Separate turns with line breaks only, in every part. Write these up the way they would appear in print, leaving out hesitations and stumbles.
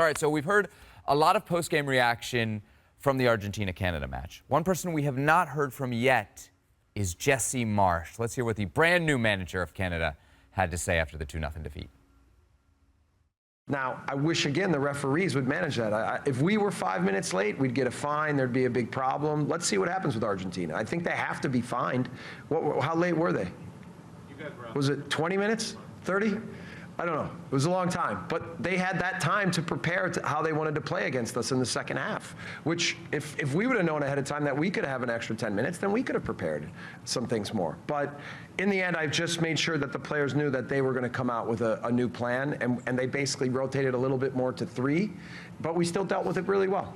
All right, so we've heard a lot of post-game reaction from the Argentina-Canada match. One person we have not heard from yet is Jesse Marsch. Let's hear what the brand new manager of Canada had to say after the 2-0 defeat.
Now, I wish, again, the referees would manage that. If we were 5 minutes late, we'd get a fine. There'd be a big problem. Let's see what happens with Argentina. I think they have to be fined. How late were they? Was it 20 minutes? 30? I don't know. It was a long time. But they had that time to prepare to how they wanted to play against us in the second half, which if we would have known ahead of time that we could have an extra 10 minutes, then we could have prepared some things more. But in the end, I've just made sure that the players knew that they were going to come out with a new plan, and they basically rotated a little bit more to 3, but we still dealt with it really well.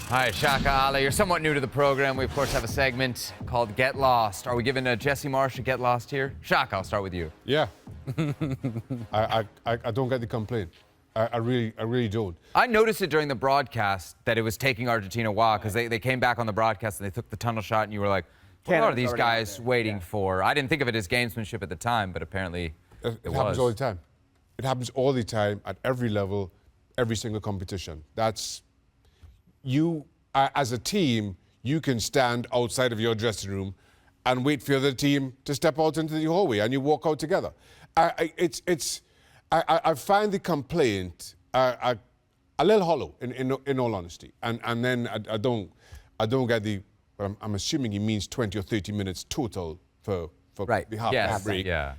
Hi, Shaka Ali. You're somewhat new to the program. We, of course, have a segment called Get Lost. Are we giving Jesse Marsch a Get Lost here? Shaka, I'll start with you.
Yeah. I don't get the complaint. I really don't.
I noticed it during the broadcast that it was taking Argentina a while because they came back on the broadcast and they took the tunnel shot and you were like, what are these guys waiting for? I didn't think of it as gamesmanship at the time, but apparently it
happens all the time. It happens all the time at every level, every single competition. That's you, as a team, you can stand outside of your dressing room and wait for the other team to step out into the hallway and you walk out together. I find the complaint a little hollow, in all honesty. And then I don't get the, I'm assuming he means 20 or 30 minutes total for
right.
the half break.
Yeah.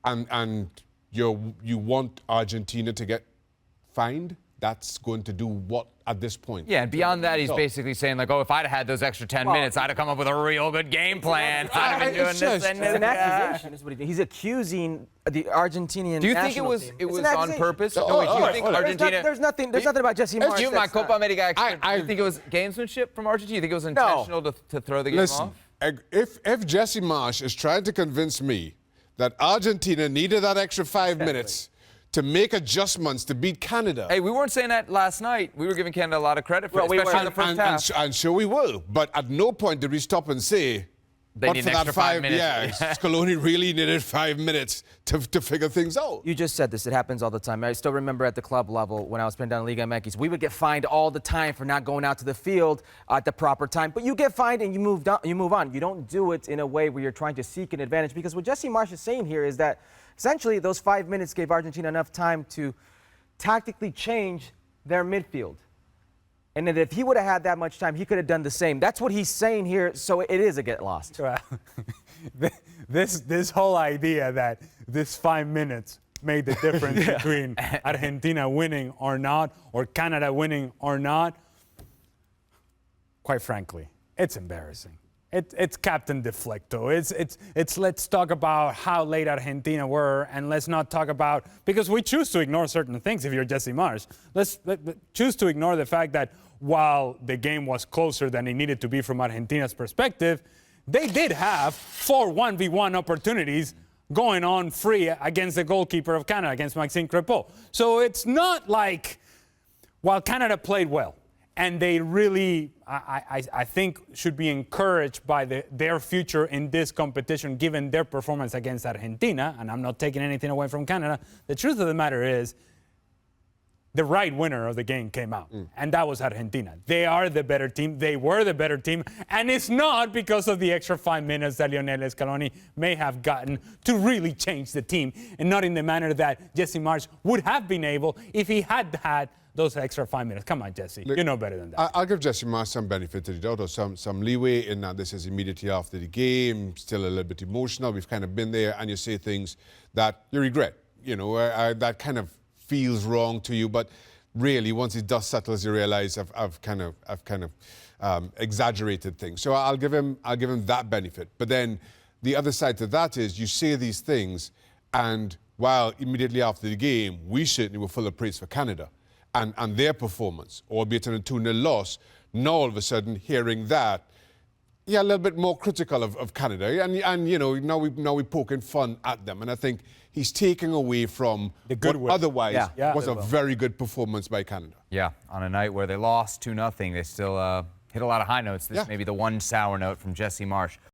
And you want Argentina to get fined? That's going to do what at this point?
Yeah, and beyond that, he's basically saying, like, oh, if I'd had those extra 10 minutes, I'd have come up with a real good game plan. I'd have been doing this and
it's an accusation, is what he's accusing the Argentinian.
Do you think it was on purpose? No, wait, do you think Argentina?
There's nothing about Jesse Marsch.
Do you think it was gamesmanship from Argentina? Do you think it was intentional to throw the game off?
If Jesse Marsch is trying to convince me that Argentina needed that extra 5 minutes to make adjustments to beat Canada.
Hey, we weren't saying that last night. We were giving Canada a lot of credit for it, especially in the first half.
And sure we will. But at no point did we stop and say,
they need an extra 5 minutes.
Yeah, Scaloni really needed 5 minutes to figure things out.
You just said this. It happens all the time. I still remember at the club level when I was playing down in Liga MX, we would get fined all the time for not going out to the field at the proper time. But you get fined and you move on. You don't do it in a way where you're trying to seek an advantage. Because what Jesse Marsch is saying here is that essentially those 5 minutes gave Argentina enough time to tactically change their midfield. And that if he would have had that much time, he could have done the same. That's what he's saying here, so it is a get lost.
Well, this whole idea that this 5 minutes made the difference between Argentina winning or not, or Canada winning or not, quite frankly, it's embarrassing. It's Captain Deflecto. It's let's talk about how late Argentina were, and let's not talk about, because we choose to ignore certain things if you're Jesse Marsch. Let's choose to ignore the fact that while the game was closer than it needed to be from Argentina's perspective, they did have 4 1v1 opportunities going on free against the goalkeeper of Canada, against Maxime Crepeau. So it's not like, while Canada played well, and they really, I think, should be encouraged by their future in this competition, given their performance against Argentina, and I'm not taking anything away from Canada. The truth of the matter is, the right winner of the game came out, and that was Argentina. They are the better team. They were the better team, and it's not because of the extra 5 minutes that Lionel Scaloni may have gotten to really change the team, and not in the manner that Jesse Marsch would have been able if he had had those extra 5 minutes. Come on, Jesse. You know better than that.
I'll give Jesse Marsch some benefit of the doubt, or some leeway in that this is immediately after the game, still a little bit emotional. We've kind of been there, and you say things that you regret. You know, that kind of feels wrong to you, but really, once the dust settles, you realize I've kind of exaggerated things. So I'll give him that benefit. But then the other side to that is you say these things, and while immediately after the game, we certainly were full of praise for Canada and their performance, albeit in a 2-0 loss. Now all of a sudden, hearing that, a little bit more critical of Canada, and you know, now we're poking fun at them, and I think he's taking away from
the good
what otherwise was a very good performance by Canada.
Yeah, on a night where they lost 2-0, they still hit a lot of high notes. This may be the one sour note from Jesse Marsch.